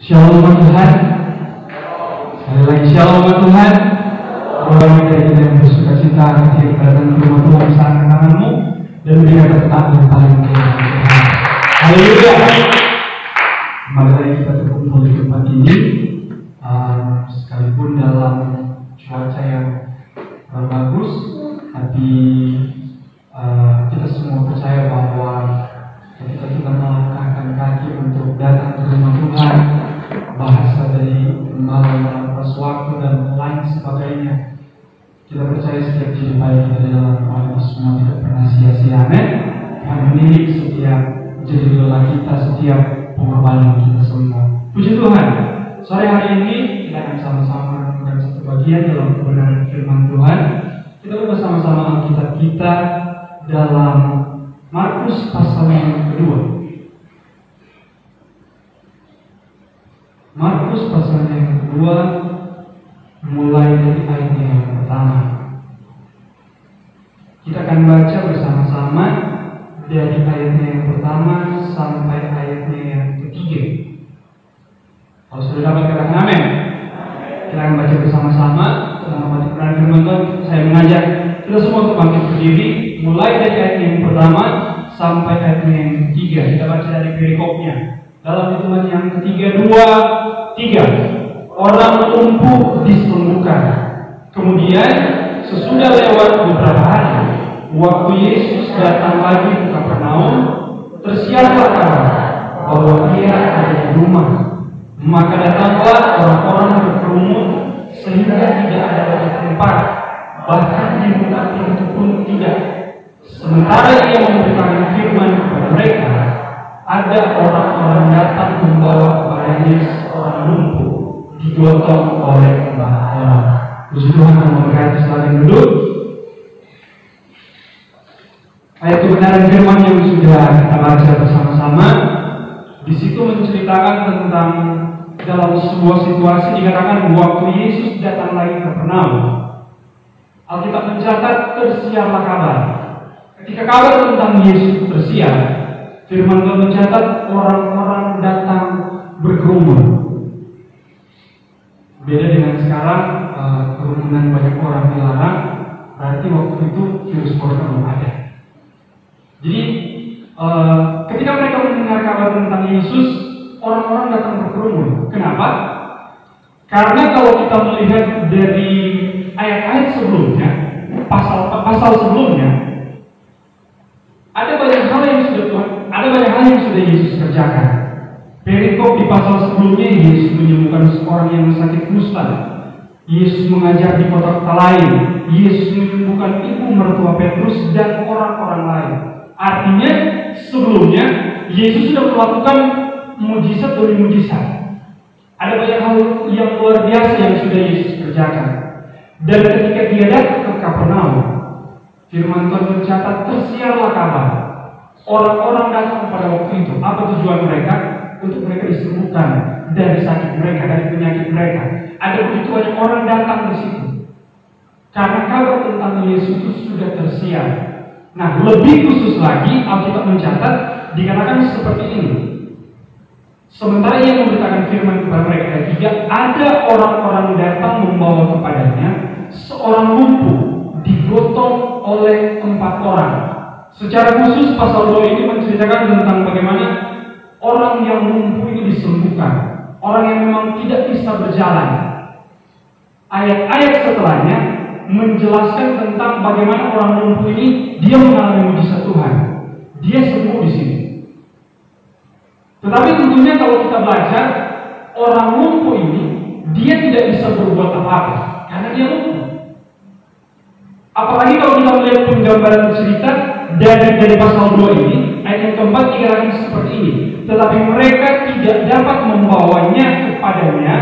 Shalom Tuhan. Sekali lagi shalom Tuhan. Orang kita yang bersuka cita ketika datang ke rumah Tuhan saat tanganmu dan berikan tetap yang paling Tuhan. Haleluya. Kembali lagi kita terkumpul di tempat ini, sekalipun dalam cuaca yang bagus, tapi kita semua percaya bahwa ketika kita melangkahkan kaki untuk datang ke rumah Tuhan, bahasa dari malam waktu dan lain sebagainya, kita percaya setiap jadi baik kita dalam Allah semua tidak pernah sia-sia. Amin. Tuhan menilik setiap jadi lelah kita, setiap pengorbanan kita semua. Puji Tuhan. Sore hari ini kita akan sama-sama merenungkan satu bagian dalam kebenaran firman Tuhan. Kita buka sama-sama Alkitab kita dalam Markus pasal yang kedua. Markus pasal yang kedua, mulai dari ayat yang pertama. Kita akan baca bersama-sama dari ayatnya yang pertama sampai ayatnya yang ketiga. Kalau sudah dapat katakan amin. Kita akan baca bersama-sama tentang kebenaran firman Tuhan. Saya mengajak kita semua untuk bangkit berdiri, mulai dari ayat yang pertama sampai ayat yang ketiga. Kita baca dari perikopnya. Dalam hitungan yang ketiga, 2, 3. Orang lumpuh disembuhkan. Kemudian sesudah lewat beberapa hari, waktu Yesus datang lagi ke Kapernaum, tersiarlah kabar bahwa dia ada di rumah. Maka datanglah orang-orang berkerumun sehingga tidak ada lagi tempat, bahkan dibuka pintu pun tidak. Sementara ia memberitakan firman kepada mereka, ada orang-orang datang membawa kepadanya seorang lumpuh digotong oleh 4 orang. Puji Tuhan yang memberkati. Silakan duduk. Ayat kebenaran firman yang sudah kita baca bersama-sama, di situ menceritakan tentang dalam sebuah situasi dikatakan waktu Yesus datang lagi ke Kapernaum. Alkitab mencatat tersiarlah kabar. Ketika kabar tentang Yesus tersiar, firman Tuhan mencatat orang-orang datang berkerumun. Beda dengan sekarang, kerumunan banyak orang dilarang. Berarti waktu itu virus corona belum ada. Jadi ketika mereka mendengar kabar tentang Yesus, orang-orang datang berkerumun. Kenapa? Karena kalau kita melihat dari ayat-ayat sebelumnya, pasal sebelumnya, ada banyak hal yang sudah Yesus kerjakan. Perikop di pasal sebelumnya, Yesus menyembuhkan seorang yang sakit kusta. Yesus mengajar di kota-kota lain. Yesus menyembuhkan ibu mertua Petrus dan orang-orang lain. Artinya sebelumnya Yesus sudah melakukan mujizat demi mujizat. Ada banyak hal yang luar biasa yang sudah Yesus kerjakan. Dan ketika dia datang ke Kapernaum, firman Tuhan mencatat tersiarlah kabar. Orang-orang datang pada waktu itu. Apa tujuan mereka? Untuk mereka disembuhkan dari sakit mereka, dari penyakit mereka. Ada begitu banyak orang datang di situ karena kabar tentang Yesus itu sudah tersiar. Nah, lebih khusus lagi Alkitab mencatat dikatakan seperti ini. Sementara ia memberitakan firman kepada mereka, ada orang-orang datang membawa kepadanya seorang lumpuh digotong oleh 4 orang. Secara khusus pasal 2 ini menceritakan tentang bagaimana orang yang lumpuh ini disembuhkan, orang yang memang tidak bisa berjalan. Ayat-ayat setelahnya menjelaskan tentang bagaimana orang lumpuh ini dia mengalami mujizat Tuhan, dia sembuh di sini. Tetapi tentunya kalau kita belajar, orang lumpuh ini dia tidak bisa berbuat apa-apa karena dia lumpuh. Apalagi kalau kita melihat penggambaran cerita dari pasal 2 ini, ayat yang keempat dikatakan seperti ini. Tetapi mereka tidak dapat membawanya kepadanya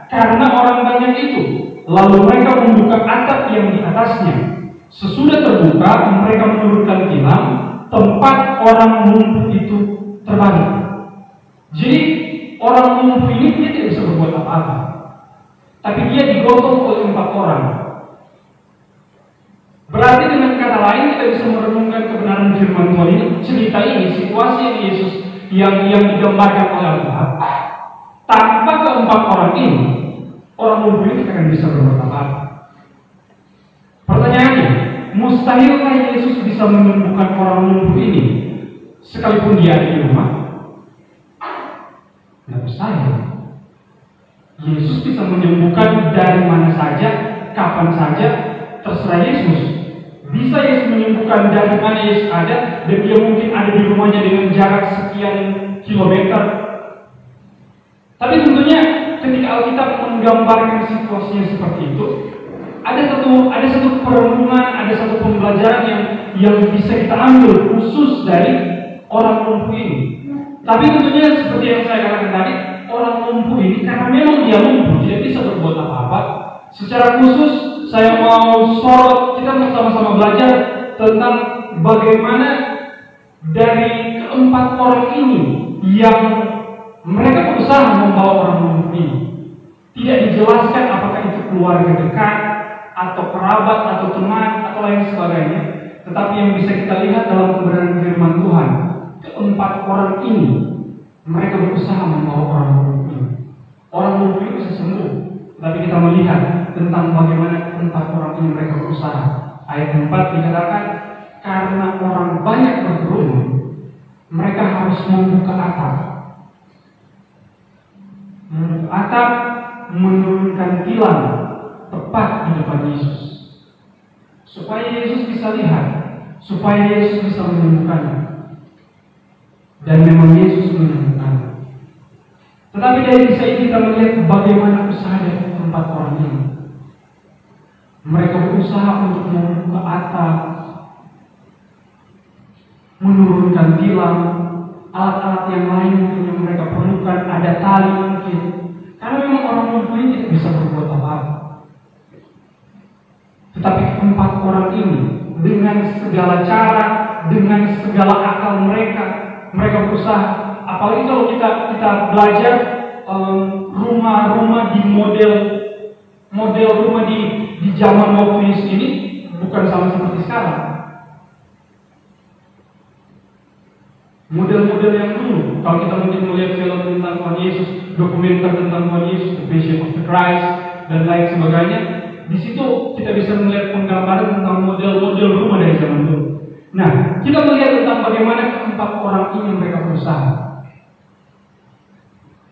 karena orang banyak itu. Lalu mereka membuka atap yang di atasnya. Sesudah terbuka, mereka menurunkan tilam, tempat orang lumpuh itu terbalik. Jadi orang lumpuh ini dia tidak bisa berbuat apa-apa, tapi dia digotong oleh 4 orang. Berarti dengan kata lain kita bisa merenungkan kebenaran firman Tuhan ini. Cerita ini, situasi yang Yesus yang digambarkan oleh Allah, tanpa keempat orang ini, orang lumpuh ini akan bisa berbuat apa? Pertanyaannya, mustahilkah Yesus bisa menyembuhkan orang lumpuh ini sekalipun dia ada di rumah? Tidak mustahil. Yesus bisa menyembuhkan dari mana saja, kapan saja, terserah Yesus. Bisa Yesus menyembuhkan dari mana Yesus ada, dan dia mungkin ada di rumahnya dengan jarak sekian kilometer. Tapi tentunya ketika Alkitab menggambarkan situasinya seperti itu, ada satu perenungan, ada satu pembelajaran yang bisa kita ambil khusus dari orang lumpuh ini. Tapi tentunya seperti yang saya katakan tadi, orang lumpuh ini karena memang dia lumpuh, tidak bisa berbuat apa-apa. Secara khusus saya mau sorot, kita mau sama-sama belajar tentang bagaimana dari keempat orang ini yang mereka berusaha membawa orang lumpuh ini. Tidak dijelaskan apakah itu keluarga dekat, atau kerabat, atau teman, atau lain sebagainya. Tetapi yang bisa kita lihat dalam kebenaran firman Tuhan, keempat orang ini mereka berusaha membawa orang lumpuh ini. Orang lumpuh ini bisa sembuh, tapi kita melihat tentang bagaimana keempat orang ini mereka berusaha. Ayat 4 dikatakan, karena orang banyak berkerumun, mereka harus membuka atap. Membuka atap, menurunkan tilang tepat di depan Yesus, supaya Yesus bisa lihat, supaya Yesus bisa menyembuhkannya. Dan memang Yesus menyembuhkannya. Tetapi dari kisah ini kita melihat bagaimana usaha dari keempat orang ini. Mereka berusaha untuk membuka atap, menurunkan tilang, alat-alat yang lain mungkin yang mereka perlukan, ada tali mungkin. Karena memang orang lumpuh ini tidak bisa berbuat apa-apa. Tetapi keempat orang ini dengan segala cara, dengan segala akal mereka berusaha. Apalagi kalau kita belajar rumah-rumah di model rumah di zaman waktu Yesus ini bukan sama seperti sekarang. Model-model yang dulu, kalau kita mungkin melihat film tentang Tuhan Yesus, dokumenter tentang Tuhan Yesus, The Passion of the Christ, dan lain sebagainya, di situ kita bisa melihat penggambaran tentang model-model rumah dari zaman dulu. Nah, kita melihat tentang bagaimana keempat orang ini mereka berusaha.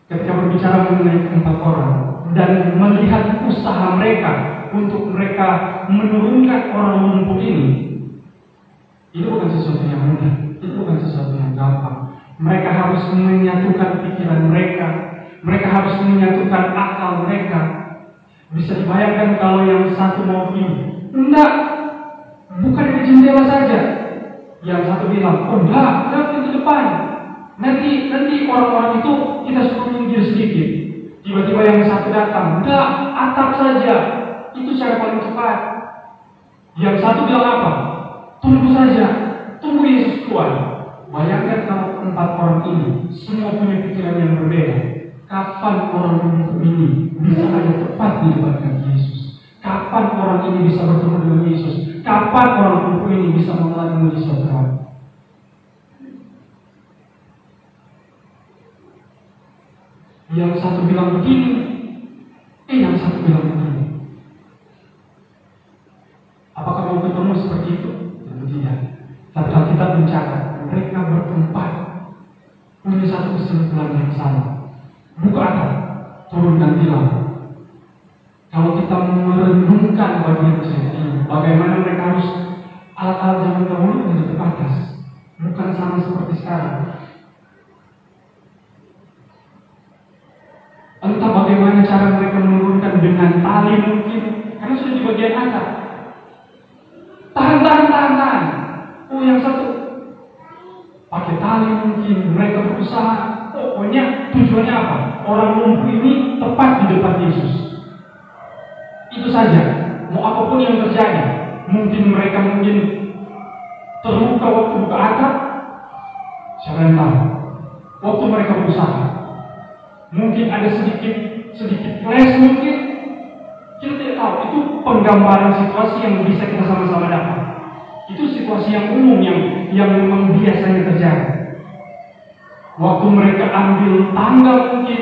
Ketika berbicara mengenai keempat orang dan melihat usaha mereka untuk mereka menurunkan orang lumpuh ini, itu bukan sesuatu yang mudah, itu bukan sesuatu yang gampang. Mereka harus menyatukan pikiran mereka harus menyatukan akal mereka. Bisa dibayangkan kalau yang satu mau ini, enggak, bukan di jendela saja. Yang satu bilang, oh enggak, pintu depan. Nanti orang-orang itu kita suruh minggir sedikit. Tiba-tiba yang satu datang, enggak, atap saja. Itu cara paling cepat. Yang satu bilang apa? Tunggu saja, tunggu Yesus keluar. Bayangkan kalau keempat orang ini semua punya pikiran yang berbeda. Kapan orang lumpuh ini bisa ada tepat di depan Yesus? Kapan orang ini bisa bertemu dengan Yesus? Kapan orang lumpuh ini bisa mengalami mujizat Tuhan? Yang satu bilang begini, yang satu bilang begini. Apakah mau ketemu seperti itu? Tentu tidak. Tapi kita mencatat mereka bertempat punya satu kesimpulan yang sama. Buka atap, turunkan tilang. Kalau kita merenungkan bagian ini, bagaimana mereka harus alat-alat zaman dahulu yang terbatas, bukan sama seperti sekarang. Entah bagaimana cara mereka menurunkan dengan tali mungkin, karena sudah di bagian atap. Tahan. Oh, yang satu pakai tali mungkin, mereka berusaha. Pokoknya tujuannya apa? Orang lumpuh ini tepat di depan Yesus. Itu saja. Mau apapun yang terjadi, mungkin mereka terluka waktu buka atap. Siapa yang tahu? Waktu mereka berusaha, mungkin ada sedikit flash mungkin. Kita tidak tahu. Itu penggambaran situasi yang bisa kita sama-sama dapat. Itu situasi yang umum yang memang biasanya terjadi. Waktu mereka ambil tangga mungkin,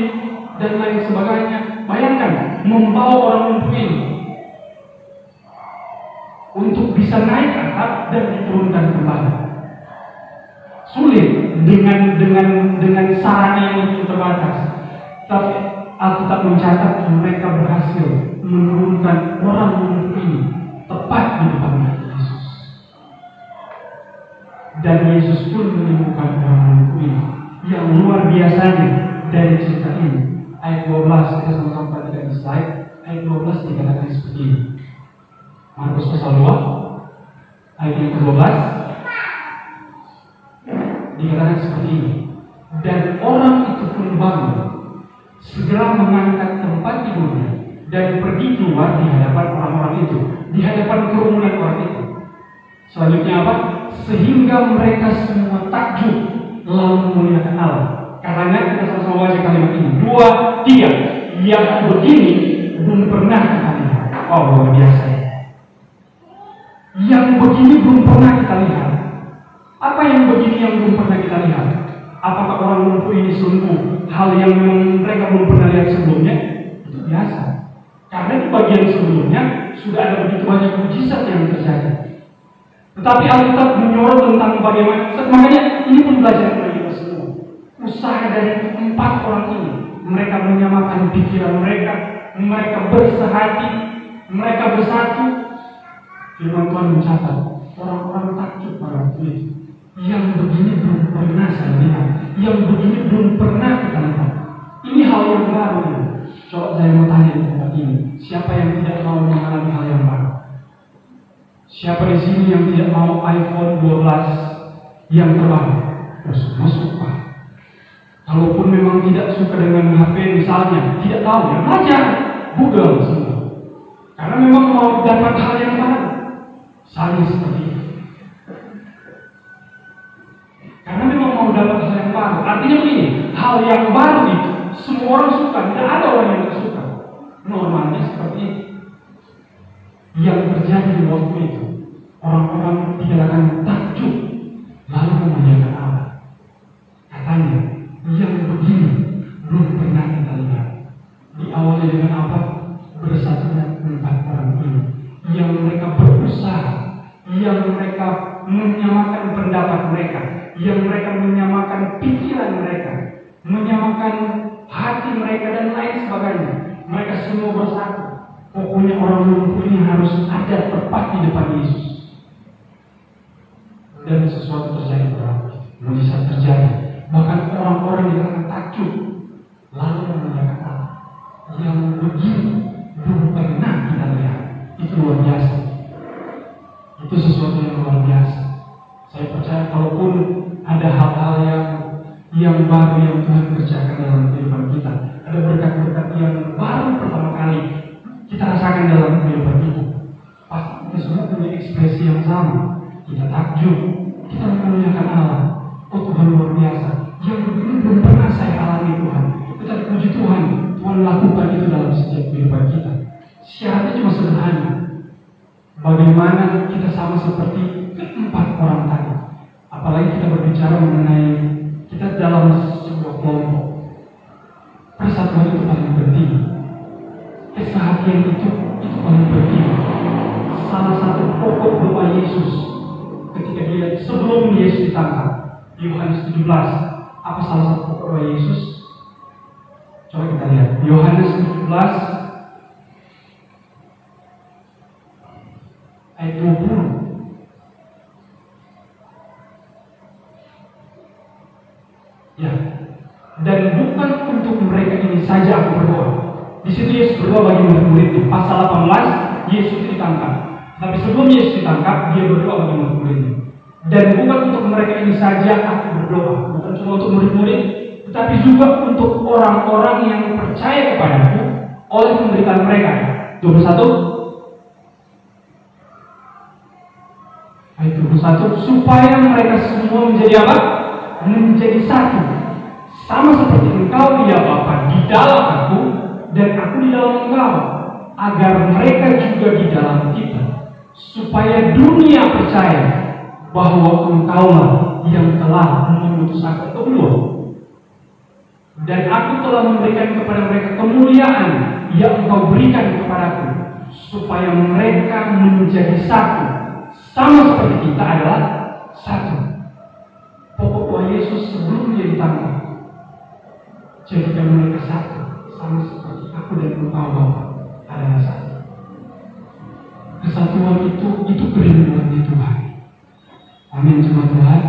dan lain sebagainya. Bayangkan, membawa orang lumpuh ini untuk bisa naik ke atap dan diturunkan kembali. Sulit dengan sarana yang begitu terbatas. Tapi Alkitab mencatat mereka berhasil menurunkan orang lumpuh ini tepat di depan Yesus. Dan Yesus pun menyembuhkan orang lumpuh ini. Yang luar biasanya dari cerita ini, ayat 12, kita sama-sama perhatikan di slide. Ayat 12 dikatakan seperti ini. Markus pasal 2 ayat yang ke-12 dikatakan seperti ini. Dan orang itu pun bangun, segera mengangkat tempat tidurnya dan pergi keluar di hadapan orang-orang itu, di hadapan kerumunan orang itu. Selanjutnya apa? Sehingga mereka semua takjub lalu memuliakan Allah. Karena kita sama-sama baca kalimat ini. 2, 3. Yang begini belum pernah kita lihat. Oh, luar biasa ya. Yang begini belum pernah kita lihat. Apa yang begini yang belum pernah kita lihat? Apakah orang lumpuh ini sembuh? Hal yang mereka belum pernah lihat sebelumnya? Itu biasa. Karena di bagian sebelumnya sudah ada begitu banyak mujizat yang terjadi. Tetapi Alkitab menyorot tentang bagaimana, makanya ini pun belajar dari kita semua. Usaha dari 4 orang ini, mereka menyamakan pikiran mereka, mereka bersehati, mereka bersatu. Firman Tuhan mencatat, orang-orang takjub pada waktu itu. Yang begini belum pernah saya lihat, yang begini belum pernah kita lihat. Ini hal yang baru. Coba saya mau tanya di tempat ini, siapa yang tidak mau mengalami hal yang baru? Siapa di sini yang tidak mau iPhone 12 yang terbaru? Semua suka. Kalaupun memang tidak suka dengan HP misalnya, tidak tahu ya, belajar Google semua. Karena memang mau dapat hal yang baru. Saling seperti itu. Karena memang mau dapat hal yang baru. Artinya begini, hal yang baru itu semua orang suka, tidak ada orang yang tidak suka. Normalnya seperti itu. Yang terjadi di waktu itu, orang-orang tidak akan takjub lalu memuliakan Allah. Katanya, yang begini belum pernah kita lihat. Diawali dengan apa? Bersatunya 4 orang ini, yang mereka berusaha, yang mereka menyamakan pendapat mereka, yang mereka menyamakan pikiran mereka, menyamakan hati mereka dan lain sebagainya. Mereka semua bersatu. Pokoknya orang lumpuh ini harus ada tepat di depan Yesus. Dan sesuatu terjadi berarti, mujizat terjadi. Bahkan orang-orang yang akan takjub lalu memuliakan Allah. Yang begini belum pernah kita lihat. Itu luar biasa. Itu sesuatu yang luar biasa. Saya percaya kalaupun ada hal-hal yang baru yang Tuhan kerjakan dalam kehidupan kita, ada berkat-berkat yang baru pertama kali kita rasakan dalam kehidupan kita, pasti kita semua punya ekspresi yang sama. Kita takjub, kita memuliakan Allah. Oh Tuhan luar biasa, yang begini belum pernah saya alami Tuhan. Tetapi puji Tuhan, Tuhan lakukan itu dalam setiap kehidupan kita. Syaratnya cuma sederhana. Bagaimana kita sama seperti 4 orang tadi. Apalagi kita berbicara mengenai kita dalam sebuah kelompok. Persatuan itu paling penting. Kesehatan itu paling penting. Salah satu pokok doa Yesus ketika dia sebelum Yesus ditangkap, Yohanes 17, apa salah satu pokok doa Yesus? Coba kita lihat Yohanes 17 ayat 20. Ya, dan bukan untuk mereka ini saja aku berdoa. Di situ Yesus berdoa bagi murid-muridnya. Pasal 18, Yesus ditangkap. Tapi sebelum Yesus ditangkap, dia berdoa bagi murid-muridnya. Dan bukan untuk mereka ini saja aku berdoa. Bukan cuma untuk murid-murid, tetapi juga untuk orang-orang yang percaya kepadaku oleh pemberitaan mereka. 21. Ayat 21. Supaya mereka semua menjadi apa? Menjadi satu. Sama seperti engkau ya Bapa di dalam aku dan aku di dalam engkau, agar mereka juga di dalam kita, supaya dunia percaya bahwa engkaulah yang telah mengutus aku. Kedua, Dan aku telah memberikan kepada mereka kemuliaan yang engkau berikan kepadaku, supaya mereka menjadi satu, sama seperti kita adalah satu. Pokok doa Yesus sebelum dia ditambah, jadikan mereka satu, sama seperti aku dan engkau Bapa adalah satu. Kesatuan itu kerinduan Tuhan. Amin, jemaat Tuhan.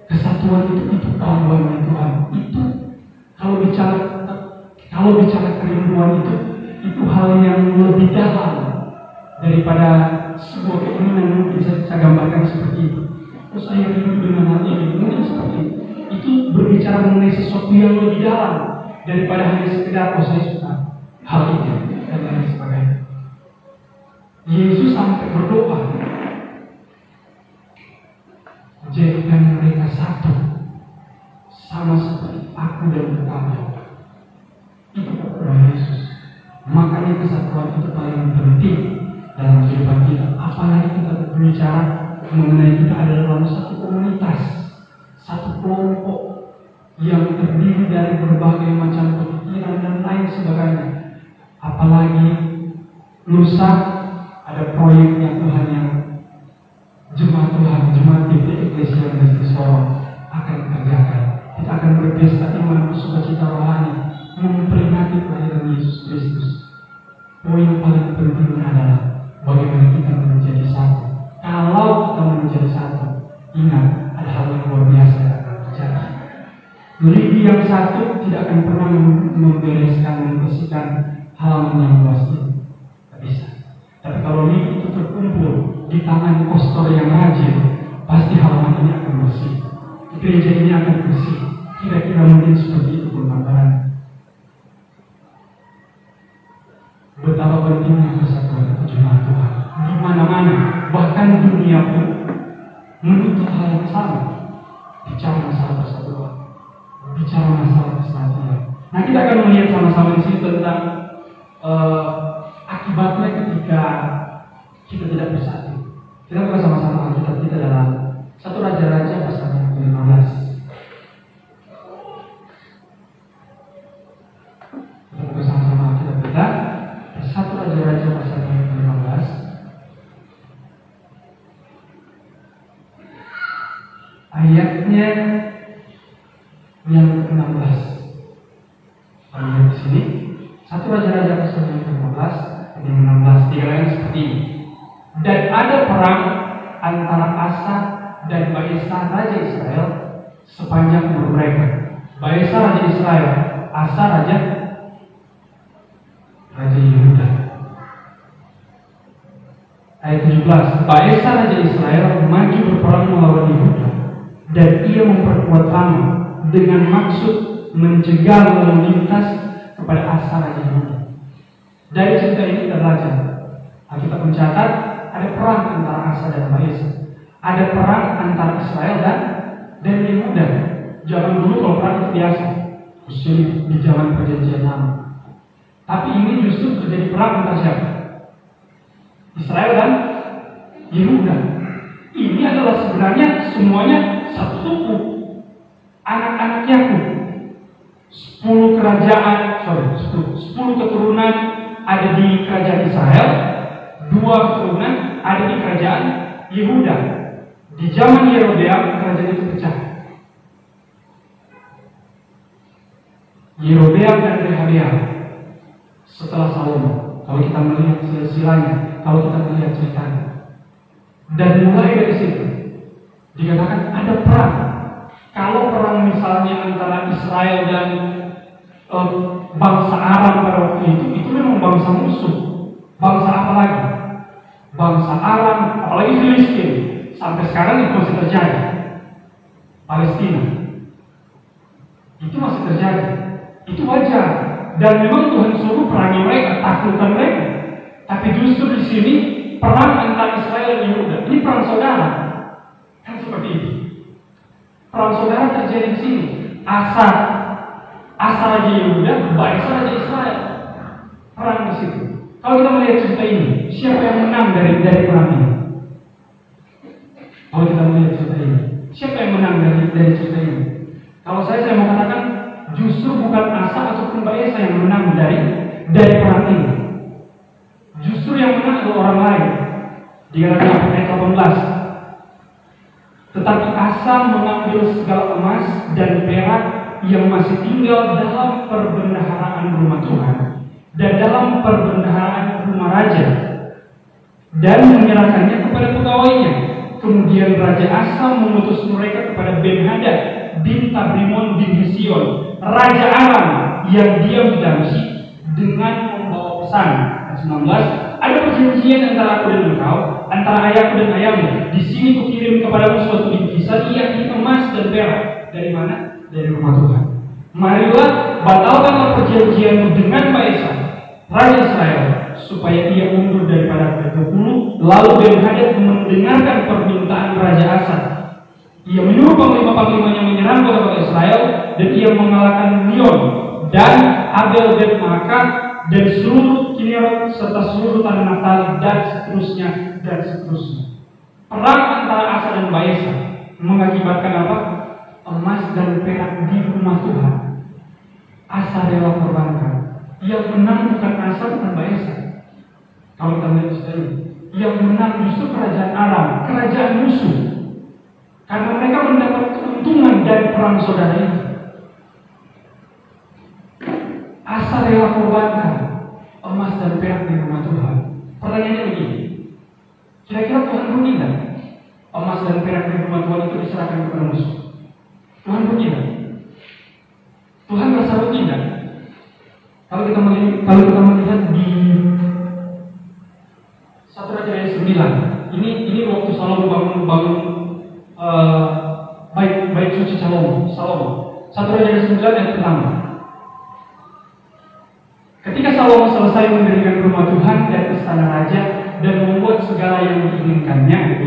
Kesatuan itu panggilan Tuhan. Itu kalau bicara kerinduan itu hal yang lebih dalam daripada sebuah keinginan yang bisa saya gambarkan seperti itu. Terus saya rindu dengan hal ini, mungkin seperti itu. Itu berbicara mengenai sesuatu yang lebih dalam daripada hanya sekedar saya suka hal itu dan lain sebagainya. Yesus sampai berdoa, jadikan mereka satu, sama seperti aku dan engkau. Itu doa Yesus. Makanya kesatuan itu paling penting dalam kehidupan kita. Apalagi kita berbicara mengenai kita adalah dalam satu komunitas, satu kelompok yang terdiri dari berbagai macam pemikiran dan lain sebagainya. Apalagi lusa ada proyek yang Tuhan yang jemaat Tuhan, jemaat GBI Eklesia Negeri Sorong akan kerjakan. Kita akan berpesta iman, sukacita rohani, memperingati kelahiran Yesus Kristus. Poin paling penting adalah bagaimana kita menjadi satu. Kalau kita menjadi satu, ingat ada hal yang luar biasa yang akan terjadi. Lidi yang satu tidak akan pernah membereskan, membersihkan hal yang luas ini. Tidak bisa. Tapi kalau lidi itu terkumpul di tangan pastor yang rajin, pasti halaman ini akan bersih. Gereja ini akan bersih. Kira-kira mungkin seperti itu penggambaran. Betapa pentingnya kesatuan itu jemaat Tuhan. Di mana-mana, bahkan dunia pun menuntut hal yang sama. Bicara masalah persatuan, bicara masalah kesatuan. Nah, kita akan melihat sama-sama di sini tentang akibatnya ketika kita tidak bersatu. Kita buka sama-sama Alkitab kita dalam 1 Raja-Raja pasal yang ke-15. Kita buka sama-sama Alkitab kita 1 Raja-Raja pasal yang ke-15. Ayatnya yang ke-16. Kita lihat di sini 1 Raja-Raja pasal yang ke-15 ayat yang ke-16 dikatakan seperti ini. Dan ada perang antara Asa dan Baesa Raja Israel sepanjang umur mereka. Baesa Raja Israel, Asa Raja Yehuda. Ayat 17. Baesa Raja Israel maju berperang melawan Yehuda, dan ia memperkuat Rama dengan maksud mencegah lalu lintas kepada Asa Raja Yehuda. Dari cerita ini kita belajar. Kita mencatat ada perang antara Asa dan Baesa. Ada perang antara Israel dan Yehuda. Zaman dulu kalau perang itu biasa, khususnya di zaman perjanjian lama. Tapi ini justru terjadi perang antara siapa? Israel dan Yehuda. Ini adalah sebenarnya semuanya satu suku, anak-anak Yakub. 10 keturunan ada di kerajaan Israel, 2 keturunan ada di kerajaan Yehuda. Di zaman Yerobeam kerajaan itu pecah. Yerobeam dan Rehabeam setelah Salomo. Kalau kita melihat silsilahnya, kalau kita melihat ceritanya, dan mulai dari situ dikatakan ada perang. Kalau perang misalnya antara Israel dan bangsa Aram pada waktu itu memang bangsa musuh. Bangsa apa lagi? Bangsa Aram, apalagi Filistin. Sampai sekarang itu masih terjadi. Palestina itu masih terjadi. Itu wajar. Dan memang Tuhan suruh perangi mereka, taklukkan mereka. Tapi justru di sini perang antara Israel dan Yehuda. Ini perang saudara. Kan seperti itu. Perang saudara terjadi di sini. Asa Raja Yehuda, Baesa Raja Israel. Perang di situ. Kalau kita melihat cerita ini, siapa yang menang dari perang ini? Kalau kita melihat cerita ini, siapa yang menang dari cerita ini? Kalau saya mau katakan justru Baesa yang menang dari perang ini. Justru yang menang adalah orang lain. Dikatakan ayat 18. Tetapi Asa mengambil segala emas dan perak yang masih tinggal dalam perbendaharaan rumah Tuhan dan dalam perbendaharaan rumah raja, dan menyerahkannya kepada pegawainya. Kemudian Raja Asa mengutus mereka kepada Ben-Hadad bin Tabrimon bin Hesion, Raja Aram yang diam di Damsyik, dengan membawa pesan. Ayat 19. Ada perjanjian antara aku dan engkau, antara ayahku dan ayahmu. Di sini kukirim kepadamu suatu bingkisan, yakni emas dan perak. Dari mana? Dari rumah Tuhan. Marilah batalkanlah perjanjianmu dengan Baesa, Raja Israel, supaya ia mundur daripada ke-20. Lalu Ben-Hadad mendengarkan permintaan Raja Asa. Ia menyuruh panglima-panglimanya menyerang kota-kota Israel, dan ia mengalahkan Lion dan Abel ben Maaka dan seluruh Kinerot serta seluruh tanah Naftali, dan seterusnya dan seterusnya. Perang antara Asa dan Baesa mengakibatkan apa? Emas dan perak di rumah Tuhan. Asa rela korbankan. Yang menang bukan Asa, bukan Baesa. Kalau kita lihat tadi, yang menang justru kerajaan Aram, kerajaan musuh. Karena mereka mendapat keuntungan dari perang saudara ini. Asa rela korbankan emas dan perak di rumah Tuhan. Pertanyaannya begini, kira-kira Tuhan rugi tidak emas dan perak di rumah Tuhan itu diserahkan kepada musuh? Tuhan rugi tidak? Tuhan merasa rugi tidak? Kalau kita melihat di 1 Raja ayat 9, ini waktu Salomo bangun bait suci Salomo. 1 Raja ayat 9 ayat pertama. Ketika Salomo selesai mendirikan rumah Tuhan dan istana raja dan membuat segala yang diinginkannya,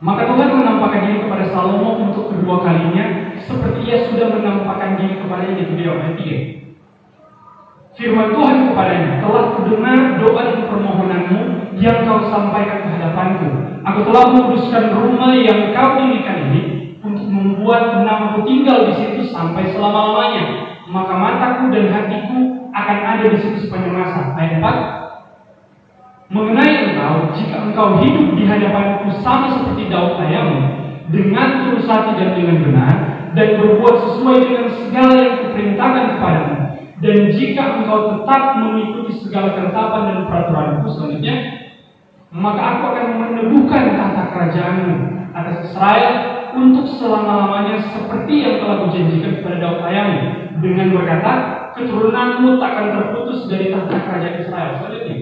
maka Tuhan menampakkan diri kepada Salomo untuk kedua kalinya, seperti ia sudah menampakkan diri kepadanya di video ayat 3. Firman Tuhan kepadanya, telah kudengar doa dan permohonanmu yang kau sampaikan ke hadapanku. Aku telah menguruskan rumah yang kau dirikan ini untuk membuat namaku tinggal di situ sampai selama-lamanya. Maka mataku dan hatiku akan ada di situ sepanjang masa. Ayat 4. Mengenai engkau, jika engkau hidup di hadapanku sama seperti Daud ayahmu, dengan tulus hati dan dengan benar, dan berbuat sesuai dengan segala yang kuperintahkan kepadamu, dan jika engkau tetap mengikuti segala ketetapan dan peraturanku selanjutnya, maka aku akan meneguhkan tahta kerajaanmu atas Israel untuk selama-lamanya, seperti yang telah kujanjikan kepada Daud ayahmu, dengan berkata, keturunanmu takkan terputus dari tahta kerajaan Israel. Selanjutnya,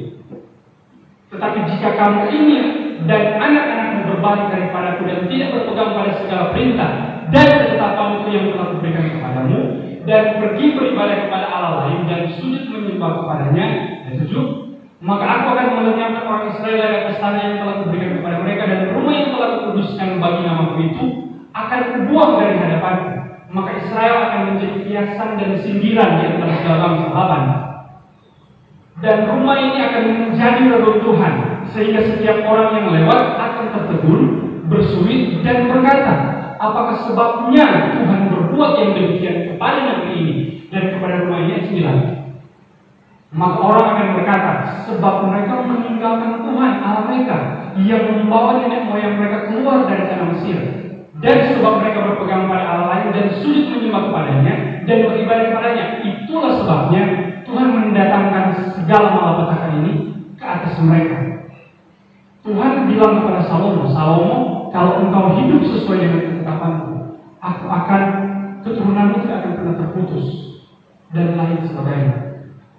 tetapi jika kamu ingin dan anak-anakmu berbalik daripadaku dan tidak berpegang pada segala perintah dan ketetapanku yang telah kuberikan kepadamu, dan pergi beribadah kepada Allah lain dan sujud menyembah kepadanya, ayat 7, maka aku akan melenyapkan orang Israel dari atas tanah yang telah kuberikan kepada mereka, dan rumah yang telah kukuduskan bagi namaku itu akan kubuang dari hadapanku. Maka Israel akan menjadi hiasan dan sindiran di antara segala bangsa-bangsa. Dan rumah ini akan menjadi reruntuhan, sehingga setiap orang yang lewat akan tertegun, bersuit dan berkata, apakah sebabnya Tuhan berbuat yang demikian kepada negeri ini dan kepada rumah ini? 9. Maka orang akan berkata, sebab mereka meninggalkan Tuhan Allah mereka yang membawa nenek moyang mereka keluar dari tanah Mesir, dan sebab mereka berpegang pada Allah lain dan sujud menyembah kepadanya dan beribadah kepadanya. Itulah sebabnya Tuhan mendatangkan segala malapetaka ini ke atas mereka. Tuhan bilang kepada Salomo, kalau engkau hidup sesuai dengan ketetapanku, aku akan, keturunanmu tidak akan pernah terputus, dan lain sebagainya.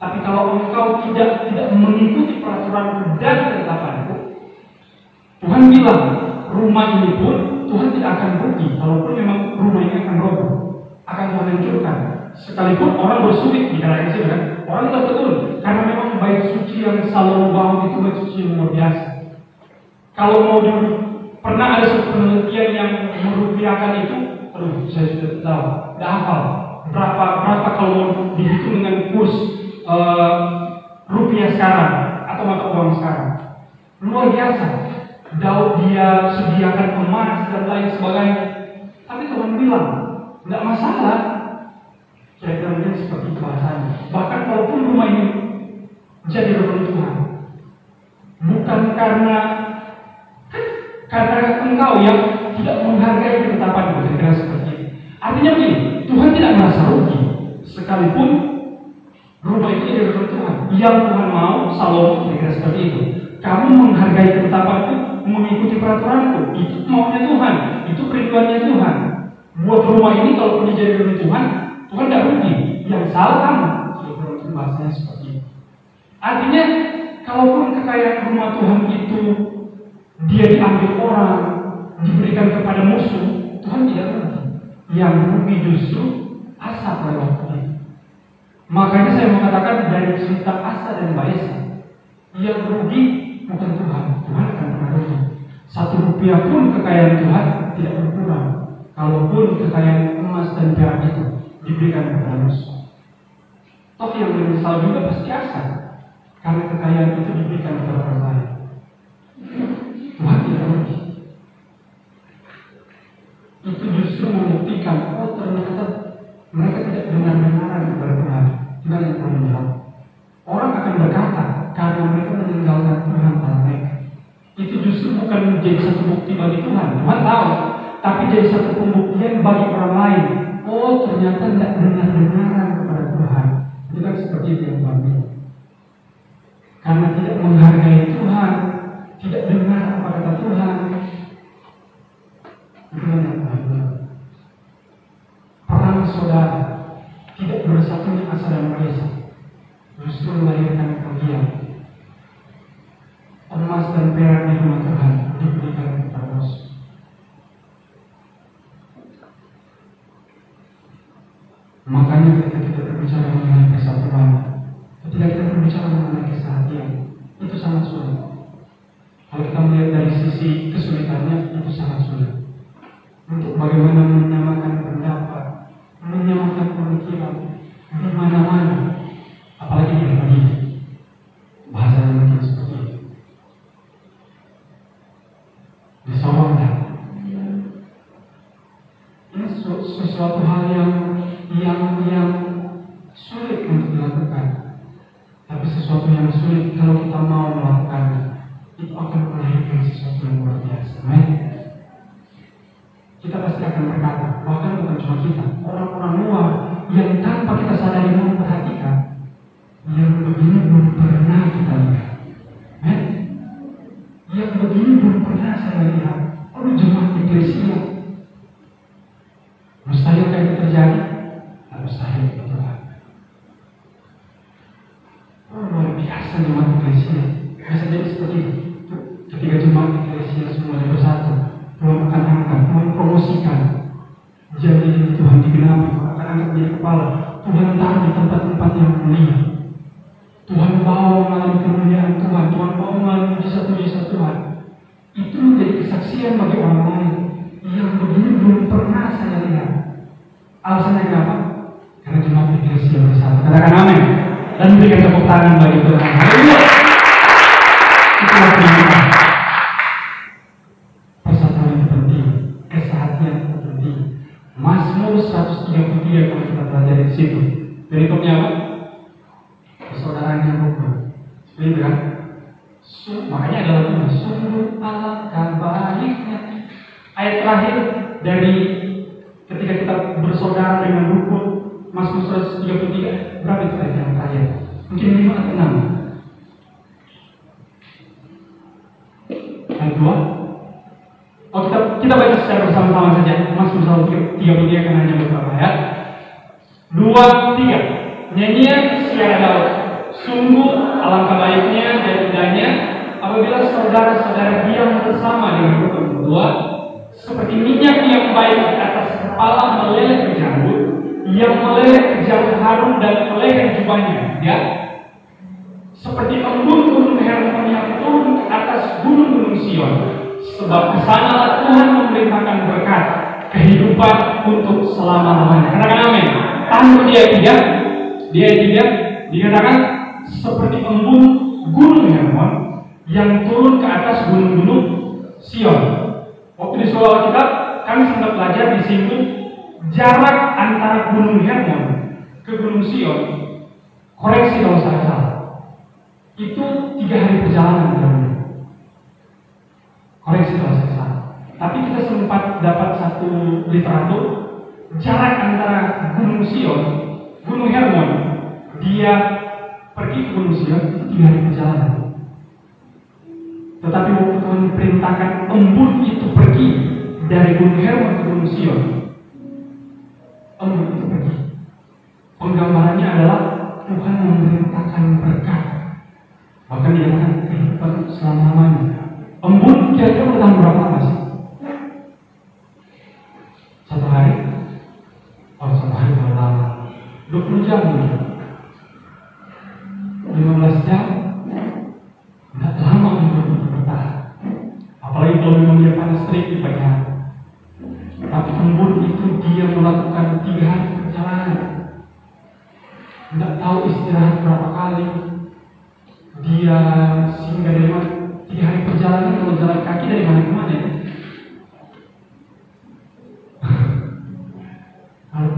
Tapi kalau engkau tidak mengikuti peraturanku dan ketetapanku, Tuhan bilang, rumah ini pun Tuhan tidak akan rugi. Kalaupun memang rumah ini akan roboh, akan Tuhan hancurkan. Sekalipun orang bersulit di dalam sini, kan? Orang tertegun karena memang bait suci yang Salomo bangun itu bait suci yang luar biasa. Kalau mau pernah ada satu penelitian yang merupiahkan itu, saya sudah tahu, tidak hafal berapa kalau mau dihitung dengan kurs rupiah sekarang atau mata uang sekarang, luar biasa. Daud dia sediakan emas dan lain sebagainya. Tapi Tuhan bilang, tidak masalah, seperti itu bahasanya. Bahkan walaupun rumah ini jadi rumah Tuhan, bukan karena engkau yang tidak menghargai ketetapan, kira-kira seperti itu. Artinya begini, Tuhan tidak merasa rugi sekalipun rumah itu jadi rumah Tuhan. Yang Tuhan mau, Salomo kira-kira seperti itu. Kamu menghargai ketetapanku, mengikuti peraturanku, itu maunya Tuhan, itu perinduannya Tuhan. Buat rumah ini kalau pun jadi rumah Tuhan, Tuhan tidak rugi. Yang salah kamu. Kalau bahasanya seperti itu. Artinya, kalaupun kekayaan rumah Tuhan itu dia diambil orang, diberikan kepada musuh, Tuhan tidak rugi. Yang rugi justru Asa pada waktu itu. Makanya saya mengatakan dari cerita Asa dan Baesa, yang rugi bukan Tuhan. Tuhan akan pernah rugi. 1 rupiah pun kekayaan Tuhan tidak berkurang. Kalaupun kekayaan emas dan perak itu diberikan kepada musuh. Toh yang menyesal juga pasti Asa, karena kekayaan itu diberikan kepada orang lain. Tuhan tidak rugi. Itu justru membuktikan, oh ternyata mereka tidak benar-benar kepada Tuhan. Tuhan yang perlu menjawab. Orang akan berkata karena mereka meninggalkan Tuhan pada mereka. Itu justru bukan menjadi satu bukti bagi Tuhan. Tuhan tahu, tapi jadi satu pembuktian bagi orang lain. Oh ternyata tidak benar-benar kepada Tuhan. Itu kan seperti itu yang Tuhan bilang. Karena tidak menghargai Tuhan, tidak dengar apa kata Tuhan. Itu yang Tuhan bilang. Perang saudara tidak bersatunya Asa dan Baesa, justru melahirkan kerugian. Emas dan perak di rumah Tuhan diberikan kepada musuh. Makanya ketika kita berbicara mengenai kesatuan, ketika kita berbicara mengenai kesehatan, itu sangat sulit. Kalau kita melihat dari sisi kesulitannya, itu sangat sulit. Untuk bagaimana menyamakan pendapat, menyamakan pemikiran di mana-mana, apalagi di dunia. Bahasanya mungkin seperti itu. Disorongkan. Ini sesuatu hal yang sulit untuk dilakukan. Tapi sesuatu yang sulit kalau kita mau melakukannya, itu akan melahirkan sesuatu yang luar biasa. Kita pasti akan berkata, bahkan bukan cuma kita, orang-orang luar yang tanpa kita sadari memperhatikan, yang begini belum pernah kita lihat. Yang begini belum pernah saya lihat. Oh, jemaat Eklesia. Mustahilkah itu terjadi? Tidak mustahil bagi Tuhan. Oh, luar biasa jemaat Eklesia. Bisa jadi seperti itu. Ketika jemaat Eklesia semuanya bersatu, Tuhan akan angkat, Tuhan promosikan. Jadi Tuhan digenapi, Tuhan akan angkat menjadi kepala. Tuhan taruh di tempat-tempat yang mulia. Tuhan bawa mengalami kemuliaan Tuhan. Tuhan bawa mengalami mujizat-mujizat Tuhan. Itu menjadi kesaksian bagi orang lain. Yang begini belum pernah saya lihat. Alasannya kenapa? Karena jemaat Eklesia bersatu. Katakan amin. Dan berikan tepuk tangan bagi Tuhan. Haleluya. Itulah perintah. Persatuan itu penting. Kesehatan itu penting. Mazmur 133 kalau kita pelajari di situ. Berikutnya apa? Persaudaraan yang rukun. Seperti itu kan? Makanya adalah Tuhan. Sungguh alangkah baiknya. Ayat terakhir dari ketika kita bersaudara dengan rukun, Mazmur 133, berapa itu ayat yang terakhir? Mungkin 5 atau 6. Ayat 2. Oh, kita baca secara bersama-sama saja. Mazmur 133 kan hanya beberapa ayat. 2, 3. Nyanyian siara Daud. Sungguh alangkah baiknya dan indahnya apabila saudara-saudara diam bersama dengan rukun. 2. Seperti minyak yang baik di atas kepala meleleh ke janggut, yang meleleh ke janggut Harun dan meleleh jubahnya. Ya. Seperti embun gunung Hermon yang turun ke atas gunung-gunung Sion. Sebab kesanalah Tuhan memerintahkan berkat kehidupan untuk selama-lamanya. Katakan amin. Tahan di ayat 3. Di ayat 3 dikatakan seperti embun gunung Hermon yang turun ke atas gunung-gunung Sion. Waktu di sekolah kita, kami sempat belajar di situ jarak antara gunung Hermon ke gunung Gunung Sion, koreksi kalau saya salah, itu 3 hari perjalanan jauhnya. Koreksi kalau saya salah. Tapi kita sempat dapat satu literatur, jarak antara Gunung Sion, Gunung Hermon, dia pergi ke Gunung Sion itu 3 hari perjalanan. Tetapi waktu Tuhan perintahkan embun itu pergi dari Gunung Hermon ke Gunung Sion, embun itu pergi. Penggambarannya adalah Tuhan memerintahkan berkat, bahkan dia akan kehidupan selama-lamanya. Embun kira-kira bertahan berapa lama sih? 1 hari? Oh, 1 hari terlalu lama. 20 jam mungkin. 15 jam? Tidak lama untuk bertahan. Apalagi kalau memang dia panas terik di pagi hari. Tapi embun itu dia melakukan 3 hari perjalanan. Tidak tahu istirahat berapa kali. Dia singgah dari mana? 3 hari perjalanan kalau jalan kaki dari mana ke mana ya?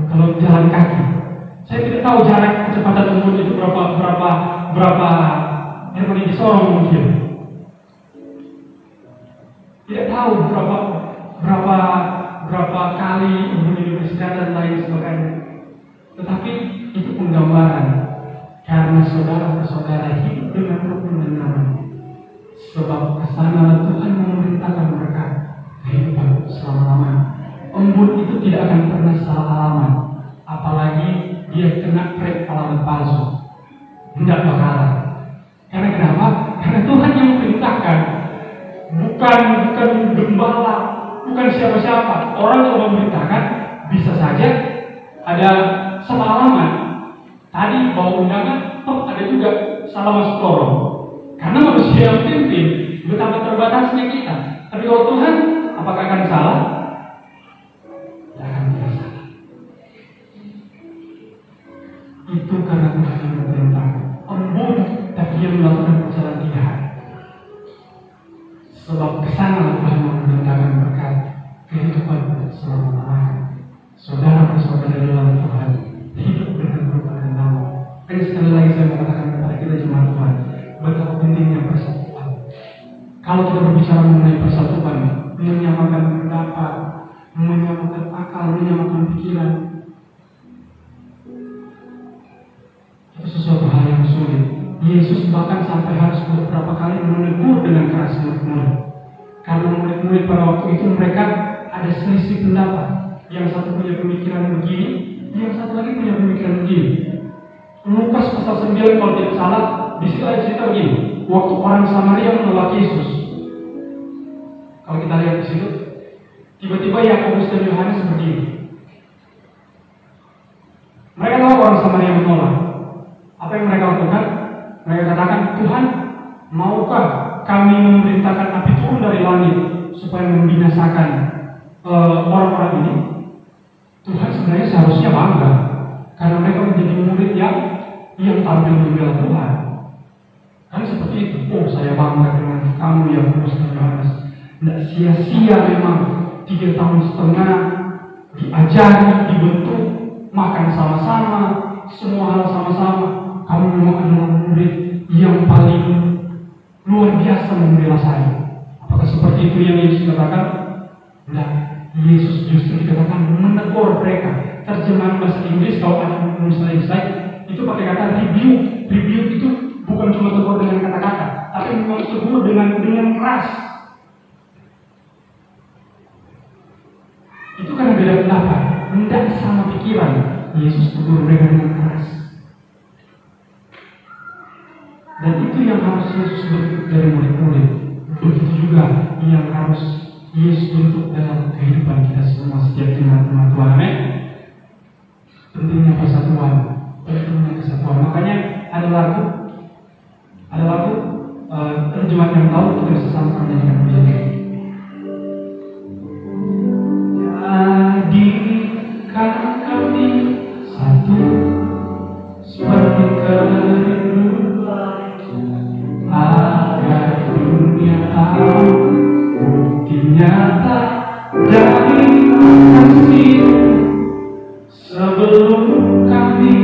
Kalau jalan kaki, saya tidak tahu jarak kecepatan embun itu berapa yang di Sorong mungkin. Tidak tahu berapa kali embun itu beristirahat dan lain sebagainya. Tetapi itu penggambaran karena saudara-saudara hidup dengan rukun dan damai. Sebab kesana Tuhan memerintahkan mereka kehidupan selama-lamanya. Embun itu tidak akan pernah salah alamat, apalagi dia kena krep alamat palsu. Tidak bakalan. Karena kenapa? Karena Tuhan yang memerintahkan, bukan gembala, bukan siapa-siapa. Orang yang memerintahkan bisa saja ada salah alamat. Tadi bawa undangan, ada juga salah masuk lorong. Karena manusia yang pimpin, betapa terbatasnya kita. Tapi kalau Tuhan, apakah akan salah? Tidak akan salah. Itu karena Tuhan yang memerintahkan. Embun, tapi dia melakukan perjalanan 3 hari. Sebab kesana Tuhan memerintahkan berkat kehidupan selama-lamanya. Saudara-saudara dalam Tuhan, hidup dengan berkat dan damai. Dan sekali lagi saya mengatakan kepada kita jemaat Tuhan, betapa pentingnya persatuan. Kalau kita berbicara mengenai persatuan, menyamakan pendapat, menyamakan akal, menyamakan pikiran, itu sesuatu hal yang sulit. Yesus bahkan sampai harus beberapa kali menegur dengan keras murid-murid. Karena murid-murid pada waktu itu mereka ada selisih pendapat. Yang satu punya pemikiran begini, yang satu lagi punya pemikiran begini. Lukas pasal 9 kalau tidak salah, di situ ada cerita begini. Waktu orang Samaria menolak Yesus. Kalau kita lihat di situ, tiba-tiba Yakobus dan Yohanes berdiri. Mereka tahu orang Samaria menolak. Apa yang mereka lakukan? Mereka katakan, Tuhan, maukah kami memerintahkan api turun dari langit supaya membinasakan orang-orang ini? Tuhan sebenarnya seharusnya bangga karena mereka menjadi murid yang tampil membela Tuhan. Kan seperti itu. Oh, saya bangga dengan kamu yang Yakobus dan Yohanes. Tidak sia-sia memang 3,5 tahun diajari, dibentuk, makan sama-sama, semua hal sama-sama. Kamu memang adalah murid yang paling luar biasa membela saya. Apakah seperti itu yang Yesus katakan? Tidak. Yesus justru dikatakan menegur mereka. Terjemahan bahasa Inggris kalau ada menulis slide itu pakai kata rebuke. Rebuke itu bukan cuma tegur dengan kata-kata, tapi memang tegur dengan keras. Itu karena beda pendapat, tidak sama pikiran. Yesus tegur mereka dengan keras. Dan itu yang harus Yesus bentuk dari murid-murid. Begitu juga yang harus Yesus bentuk dalam kehidupan kita semua setiap jemaat Tuhan. Amin. Pentingnya persatuan, pentingnya kesatuan. Makanya ada lagu terjemahan yang tahu kita bisa sama menyanyikan pujian. Jadikan kami satu seperti kerinduan, agar dunia tahu bukti nyata dari kasih sebelum kami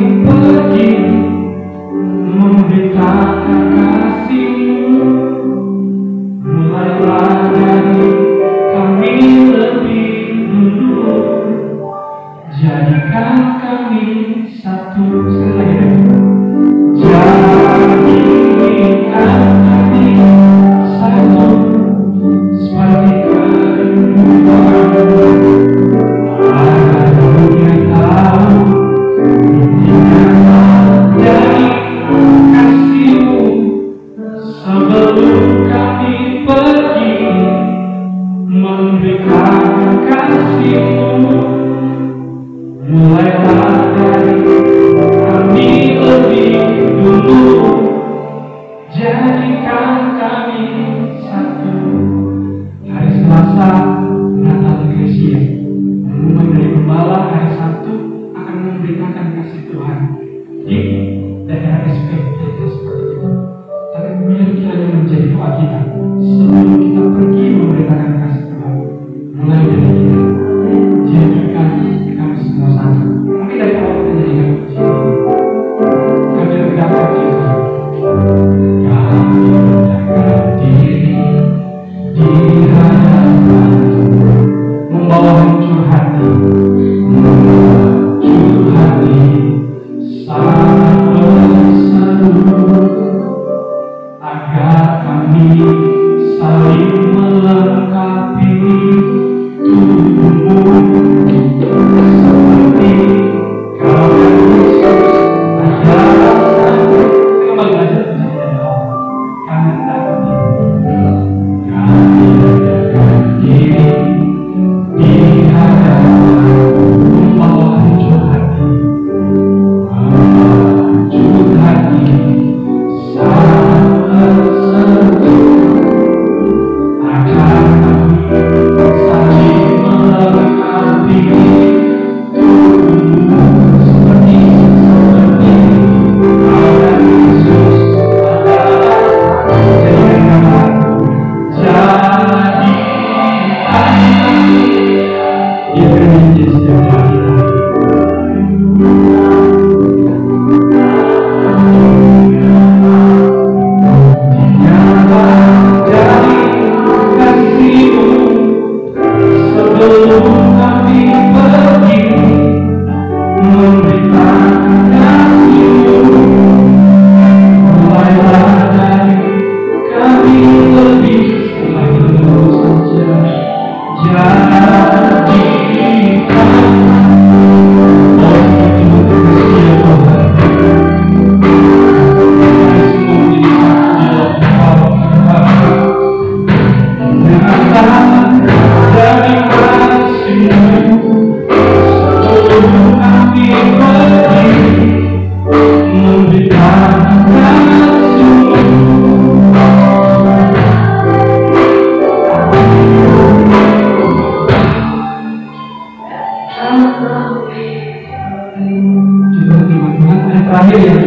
terakhir yang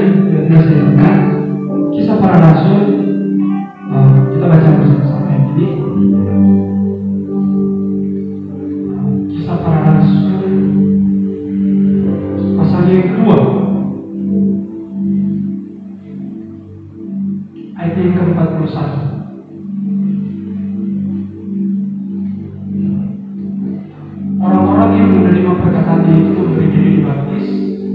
tidak saya ingat, Kisah Para Rasul. Kita baca bersama-sama yang ini. Kisah Para Rasul pasalnya yang kedua, ayat yang ke-41. Orang-orang yang menerima perkataannya itu memberi diri dibaptis,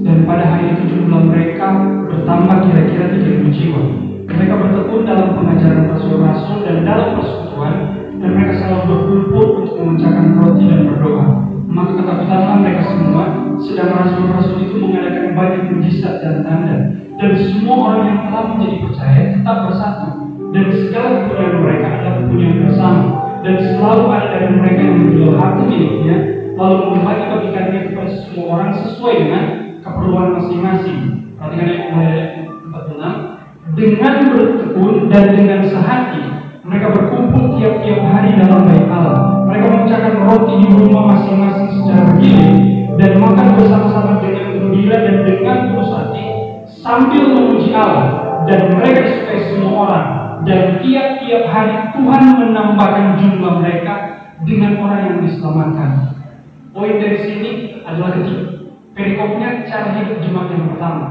dan pada hari itu jumlah mereka bertambah kira-kira 3.000 jiwa. Mereka bertekun dalam pengajaran rasul-rasul dan dalam persekutuan, dan mereka selalu berkumpul untuk memecahkan roti dan berdoa. Maka ketakutanlah mereka semua, sedang rasul-rasul itu mengadakan banyak mujizat dan tanda, dan semua orang yang telah menjadi percaya tetap bersatu, dan segala keperluan mereka adalah kepunyaan bersama, dan selalu ada dari mereka yang menjual harta miliknya, lalu membagi-bagikannya kepada semua orang sesuai dengan keperluan masing-masing. Perhatikan ayat 46. Dengan bertekun dan dengan sehati mereka berkumpul tiap-tiap hari dalam bait Allah. Mereka memecahkan roti di rumah masing-masing secara bergilir dan makan bersama-sama dengan gembira dan dengan tulus hati sambil memuji Allah, dan mereka disukai semua orang, dan tiap-tiap hari Tuhan menambahkan jumlah mereka dengan orang yang diselamatkan. Poin dari sini adalah ketiga. Perikopnya cara hidup jemaat yang pertama.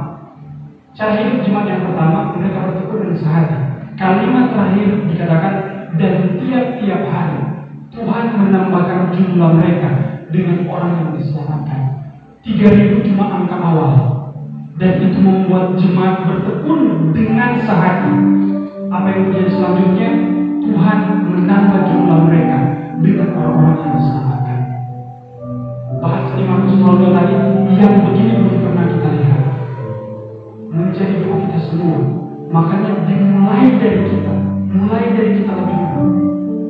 Cara hidup jemaat yang pertama, mereka bertekun dan sehati. Kalimat terakhir dikatakan, dan tiap-tiap hari Tuhan menambahkan jumlah mereka dengan orang yang diselamatkan. 3.000 cuma angka awal, dan itu membuat jemaat bertekun dengan sehati. Apa yang terjadi selanjutnya? Tuhan menambah jumlah mereka dengan orang-orang yang diselamatkan. Bahasa di Markus 2 tadi, yang begini belum pernah kita lihat. Menjadi doa kita semua. Makanya dimulai dari kita, lebih dulu,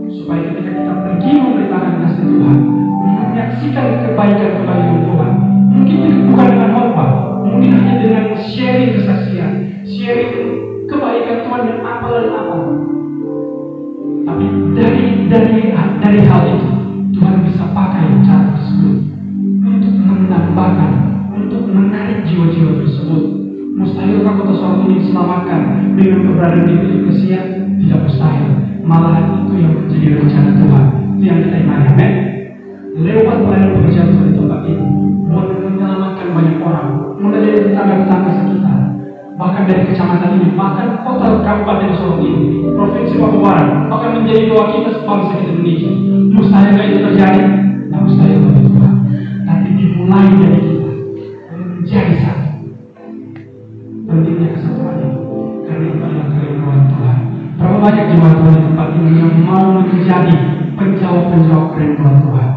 supaya ketika kita pergi memberitakan kasih Tuhan, menyaksikan kebaikan Tuhan, mungkin bukan dengan khotbah, mungkin hanya dengan sharing kesaksian, sharing kebaikan Tuhan dan apa. Tapi dari hal itu Tuhan bisa pakai cara tersebut untuk menambahkan, untuk menarik jiwa-jiwa tersebut. Mustahilkah kota Sorong ini diselamatkan dengan keberadaan di bilik kesian? Tidak mustahil. Malahan itu yang menjadi rencana Tuhan. Itu yang kita imani. Amin. Lewat pelayanan pekerjaan Tuhan di tempat ini, buat menyelamatkan banyak orang, mulai dari tetangga-tetangga sekitar, bahkan dari kecamatan ini, bahkan kota kabupaten Sorong ini, provinsi Papua Barat, akan menjadi doa kita sebangsa kita Indonesia. Mustahilkah itu terjadi? Tidak mustahil bagi Tuhan. Tapi dimulai dari kita menjadi satu. Pentingnya kesatuan itu, karena itu adalah kerinduan Tuhan. Berapa banyak jemaat Tuhan di tempat ini yang mau menjadi penjawab kerinduan Tuhan.